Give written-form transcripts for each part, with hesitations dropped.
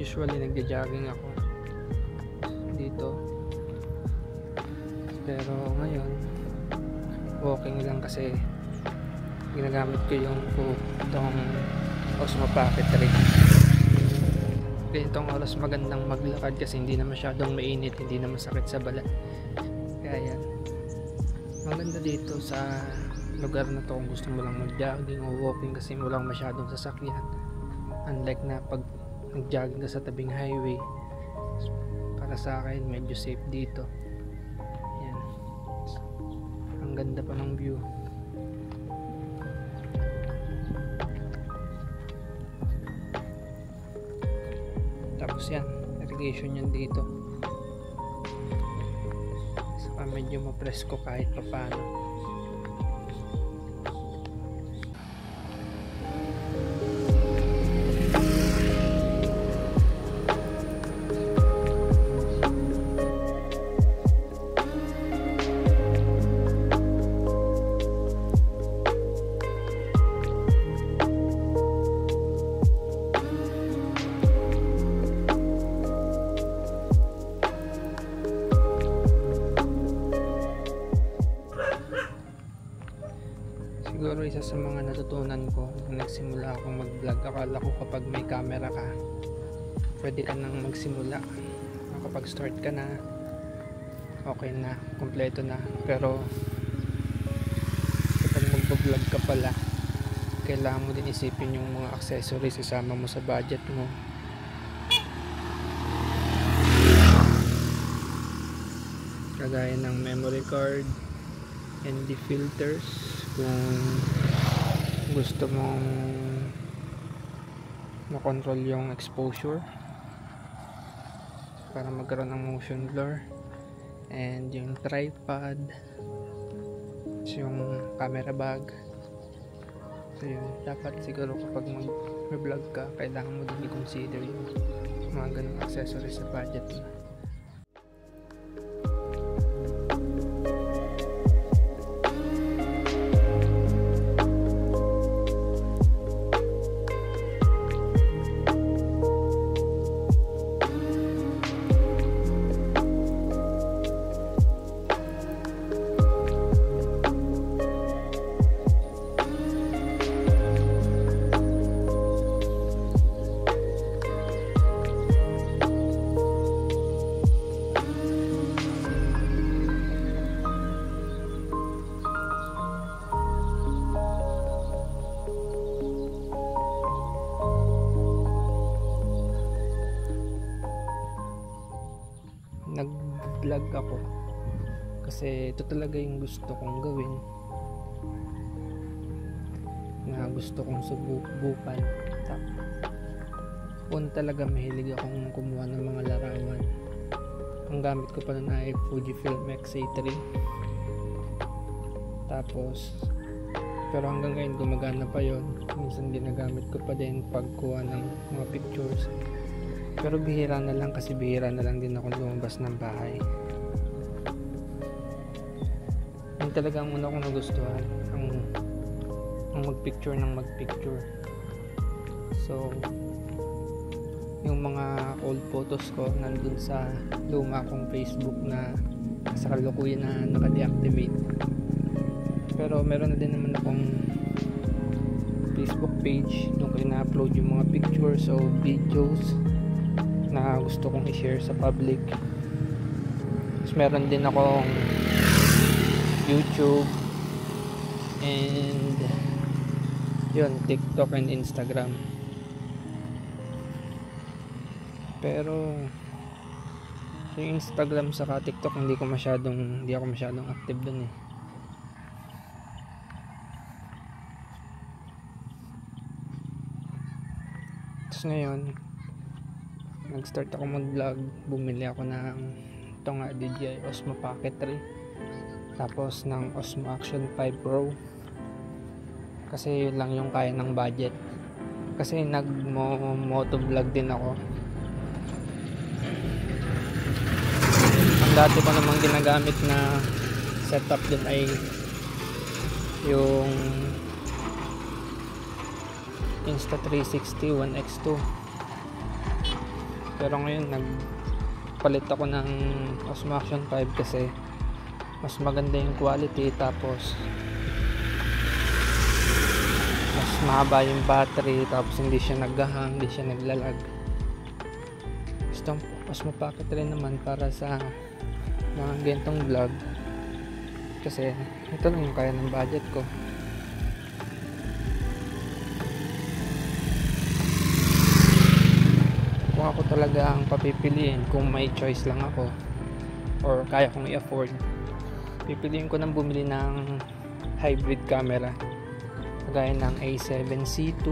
Usually nagja-jogging ako dito, pero ngayon walking lang kasi ginagamit ko yung itong Osmo Pocket 3. Ganitong oras magandang maglakad kasi hindi na masyadong mainit, hindi na masakit sa balat. Kaya yan, maganda dito sa lugar na to kung gusto mo lang mag-jogging o walking kasi walang masyadong sasakyan, unlike na pag nag-jogging ka sa tabing highway. Para sa akin medyo safe dito. Yan, ang ganda pa ng view. Tapos yan, irrigation yan dito, saka medyo mapresko kahit papaano. Siguro isa sa mga natutunan ko nung nagsimula akong mag-vlog, akala ko kapag may camera ka pwede ka nang magsimula, kapag start ka na okay na, kompleto na. Pero kapag mag-vlog ka pala, kailangan mo din isipin yung mga accessories isama mo sa budget mo. Kagaya ng memory card, ND filters kung gusto mong makontrol yung exposure para magkaroon ng motion blur, and yung tripod, yung camera bag. So yun, dapat siguro kapag mag-vlog ka, kailangan mo din i-consider yung mga ganung accessories sa budget mo. Nag-vlog ako kasi ito talaga yung gusto kong gawin, na gusto kong subukan. Talaga mahilig akong kumuha ng mga larawan. Ang gamit ko pa na ay Fujifilm X-A3. Tapos pero hanggang ngayon gumagana pa yon. Minsan ginagamit ko pa din pagkuha ng mga pictures. Pero bihira na lang kasi bihira na lang din ako lumabas ng bahay. Yun talaga ang una kong nagustuhan, ang magpicture ng magpicture. So yung mga old photos ko nandun sa luma kong Facebook na sa kalukuyan na naka-deactivate. Pero meron na din naman akong Facebook page doon ko ina-upload yung mga pictures o videos na gusto kong i-share sa public. Tapos meron din akong YouTube and yun, TikTok and Instagram. Pero yung Instagram saka TikTok hindi ako masyadong active dun eh. Tapos ngayon nag-start ako mag-vlog, bumili ako ng ito nga DJI Osmo Pocket 3, tapos ng Osmo Action 5 Pro kasi yun lang yung kaya ng budget. Kasi nag-motovlog din ako. Ang dati ko namang ginagamit na setup din ay yung Insta360 1X2. Pero ngayon nagpalit ako ng Osmo Action 5 kasi mas maganda yung quality, tapos mas mahaba yung battery, tapos hindi siya naghahang, hindi siya naglalag. Gusto Osmo Pocket rin naman para sa mga gantong vlog kasi ito lang yung kaya ng budget ko. Kung ako talaga ang papipiliin, kung may choice lang ako or kaya kong i-afford, pipiliin ko nang bumili ng hybrid camera kagaya ng A7C2,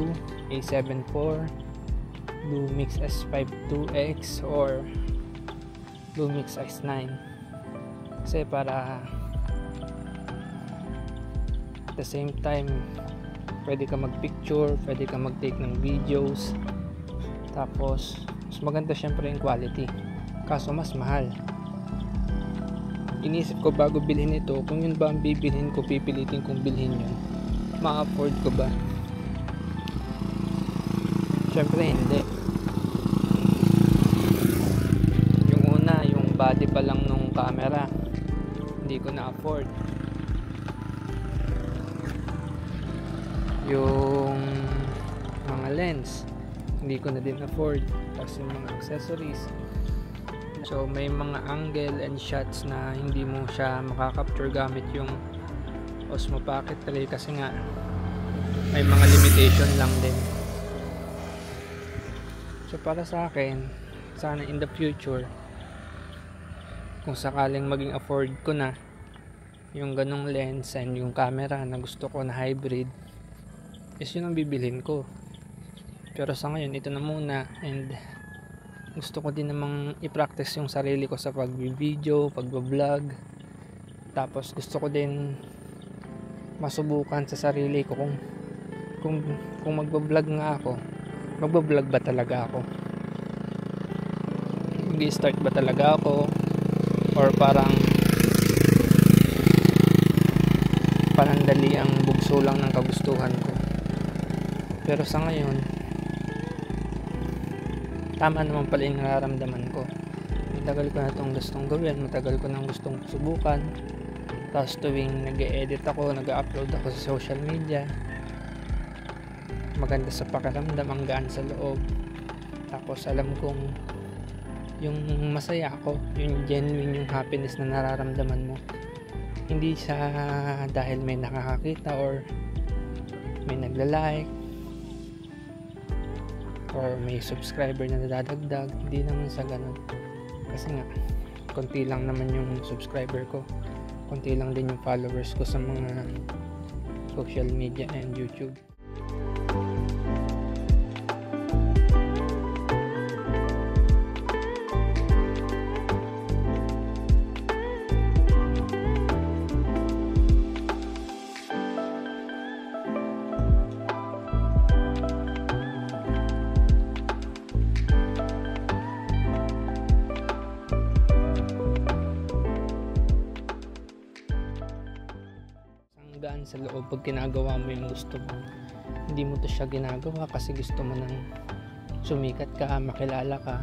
A7 IV, Lumix S5 2X or Lumix S9, kasi para at the same time pwede ka mag-picture, pwede ka mag-take ng videos, tapos mas maganda syempre yung quality, kaso mas mahal. Inisip ko bago bilhin ito, kung yun ba ang bibilhin ko, pipilitin kong bilhin yun, ma-afford ko ba? Syempre hindi. Yung una, yung body pa lang nung camera, hindi ko na-afford. Yung mga lens, hindi ko na din afford. Tapos yung mga accessories, so may mga angle and shots na hindi mo siya makakapture gamit yung Osmo Pocket 3 kasi nga may mga limitation lang din. So para sa akin, sana in the future, kung sakaling maging afford ko na yung ganong lens and yung camera na gusto ko na hybrid, is yun ang bibilhin ko. Pero sa ngayon, ito na muna, and gusto ko din namang i-practice yung sarili ko sa pag-video, pag-vlog. Tapos gusto ko din masubukan sa sarili ko kung mag-vlog nga ako, mag-vlog ba talaga ako? Mag-start ba talaga ako? Or parang panandali ang bugso lang ng kagustuhan ko? Pero sa ngayon, tama naman pala yung nararamdaman ko. Matagal ko na itong gustong gawin, matagal ko nang gustong subukan. Tapos tuwing nag-e-edit ako, nag-upload ako sa social media, maganda sa pakiramdam, ang gaan sa loob. Tapos alam kong yung masaya ako, yung genuine, yung happiness na nararamdaman mo, hindi siya dahil may nakakakita or may nagla-like or may subscriber na nadadagdag. Hindi naman sa ganun, kasi nga konti lang naman yung subscriber ko, konti lang din yung followers ko sa mga social media and YouTube. Gaan sa loob pag ginagawa mo yung gusto mo. Hindi mo to siya ginagawa kasi gusto mo nang sumikat ka, makilala ka.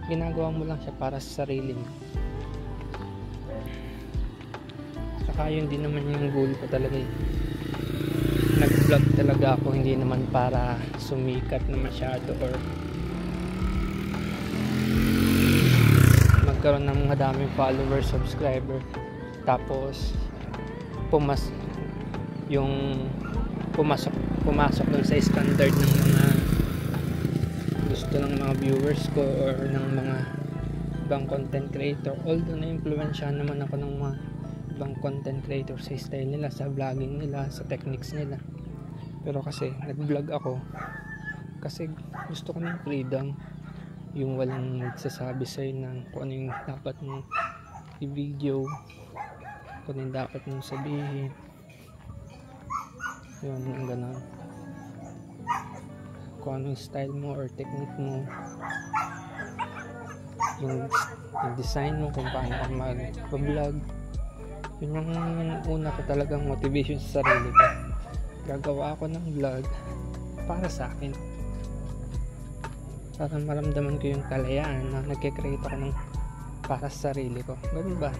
Ginagawa mo lang siya para sa sarili mo. Saka yun din naman yung goal ko talaga. Nag-vlog talaga ako, hindi naman para sumikat na masyado or magkaroon ng mga daming followers, subscriber, tapos pumasok dun sa standard ng mga gusto ng mga viewers ko or ng mga ibang content creator. Although na-influensyahan naman ako ng mga ibang content creator sa style nila, sa vlogging nila, sa techniques nila, pero kasi nag-vlog ako kasi gusto ko ng freedom, yung walang nagsasabi sa'yo ng kung ano yung dapat mong i-video, kung ano dapat mong sabihin. Yun, yung gano'n. Kung ano yung style mo or technique mo, yung design mo, kung paano ka mag-vlog. Yun yung una ko talagang motivation sa sarili ko. Gagawa ako ng vlog para sa akin. para maramdaman ko yung kalayaan na nagke-create ako ng para sa sarili ko. Ganun ba?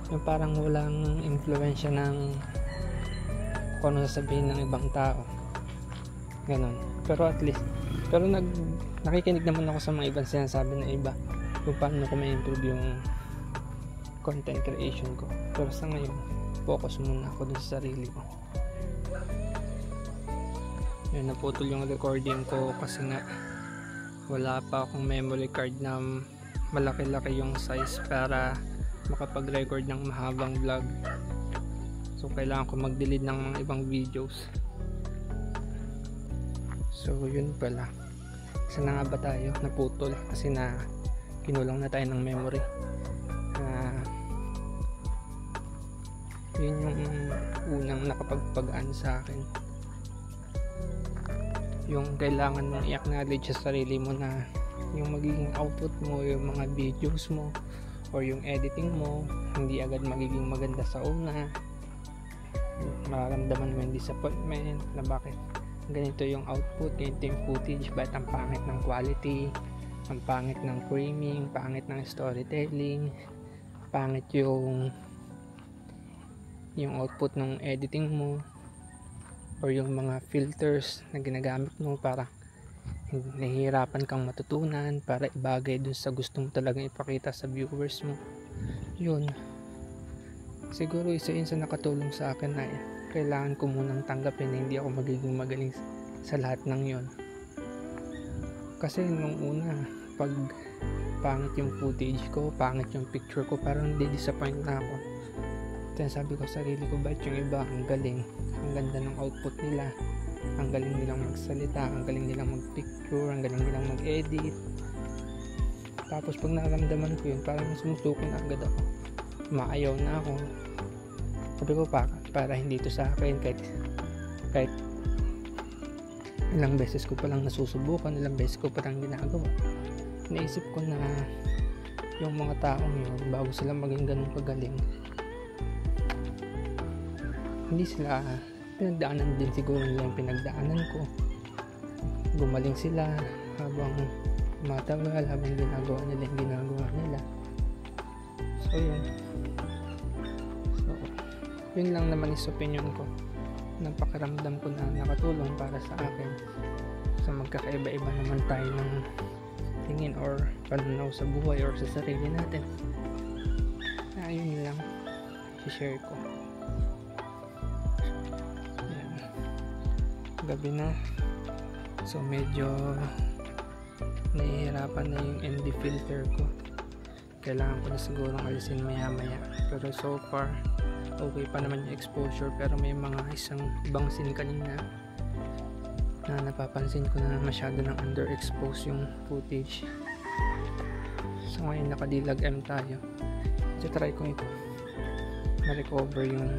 Yung parang walang influensya ng kung ano sasabihin ng ibang tao. Ganun. Pero at least, nakikinig naman ako sa mga ibang sinasabi ng iba kung paano ko ma-improve yung content creation ko. Pero sa ngayon, focus muna ako dun sa sarili ko. Yun, naputol yung recording ko kasi nga wala pa akong memory card na malaki-laki yung size para makapag-record ng mahabang vlog. So kailangan ko mag-delete ng mga ibang videos. So yun pala. Saan na nga ba tayo? Naputol kasi na kinulang na tayo ng memory. Yun yung unang nakapagpagaan sa akin. Yung kailangan mong i-acknowledge sa sarili mo na yung magiging output mo, yung mga videos mo or yung editing mo hindi agad magiging maganda sa una. Mararamdaman mo yung disappointment na bakit ganito yung output, ganito yung footage, bakit ang pangit ng quality, ang pangit ng framing, pangit ng storytelling, pangit yung output ng editing mo or yung mga filters na ginagamit mo para nahihirapan kang matutunan para ibagay dun sa gusto mo talagang ipakita sa viewers mo. Yun, siguro isa yun sa nakatulong sa akin na kailangan ko munang tanggapin na hindi ako magiging magaling sa lahat ng yon. Kasi nung una, pag pangit yung footage ko, pangit yung picture ko, parang di-disappoint na ako. Then sabi ko sa sarili ko, bakit yung iba ang galing, ang ganda ng output nila, ang galing nilang magsalita, ang galing nilang magpicture, ang galing nilang mag-edit. Tapos pag naramdaman ko yun, parang sumusuko na agad ako, maayaw na ako. Sabi ko para hindi to sa akin, kahit ilang beses ko palang nasusubukan, ilang beses ko palang ginagawa, naisip ko na yung mga taong yun, bago sila maging ganun kagaling, hindi sila pinagdaanan din siguro nila yung pinagdaanan ko. Gumaling sila habang matagal, habang ginagawa nila yung ginagawa nila. So yun lang naman is opinion ko. Napakaramdam ko na nakatulong para sa akin. So magkakaiba-iba naman tayo ng tingin or pananaw sa buhay or sa sarili natin. Yun lang i-share ko. Gabi na, so medyo nahihirapan na yung ND filter ko. Kailangan ko na siguro alisin maya maya, pero so far okay pa naman yung exposure. Pero may mga ibang scene kanina na napapansin ko na masyado nang underexpose yung footage. So ngayon nakadilag M tayo, so try ko ito ma-recover yung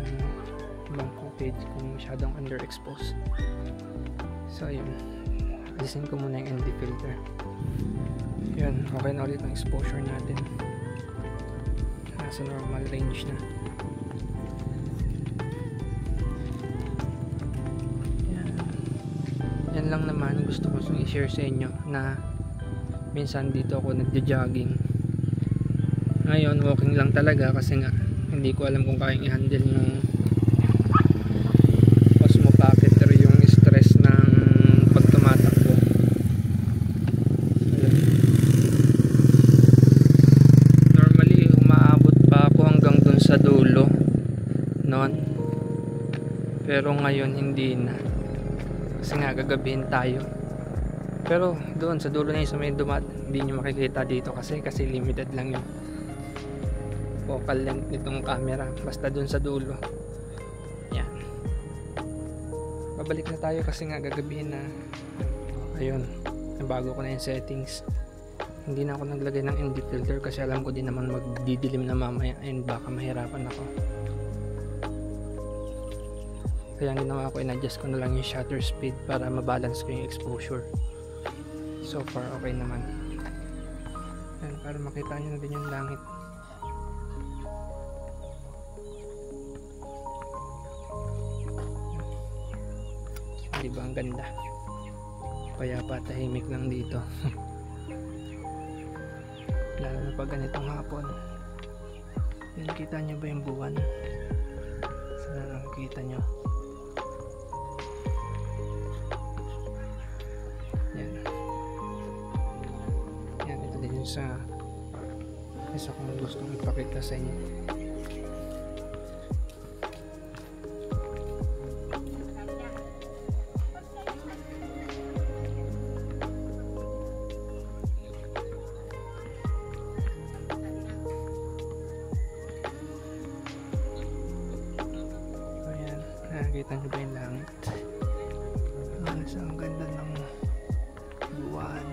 ibang footage kung masyadong underexpose. So ayun, alisin ko muna yung ND filter. Yun, okay na ulit ang exposure natin, nasa normal range na. Yan lang naman gusto ko i-share sa inyo, na minsan dito ako nagja-jogging. Ngayon walking lang talaga kasi nga hindi ko alam kung kayang i-handle ng Osmo Pocket or yung stress ng pagtumatakbo. Normally umaabot pa ako hanggang dun sa dulo noon, pero ngayon hindi na kasi nga gagabihin tayo. Pero doon sa dulo na yun sa may dumat, hindi nyo makikita dito kasi limited lang yung focal length nitong camera. Basta doon sa dulo, yan, babalik na tayo kasi nga gagabihin na. Ayun, nabago ko na yung settings. Hindi na ako naglagay ng ND filter kasi alam ko din naman magdidilim na mamaya and baka mahirapan ako. Kaya ang ginawa ko, in-adjust ko na lang yung shutter speed para mabalance ko yung exposure. So far okay naman. Yan, para makita nyo na din yung langit. Diba ang ganda? kaya patahimik lang dito. Lalo na pag ganitong hapon. Yan, kita nyo ba yung buwan? Sana nakikita nyo. Yan. Yan, ito din yung sa isa kong gustong ipakita sa inyo. Nakikita nyo ba yung langit? Ang ganda ng buwan.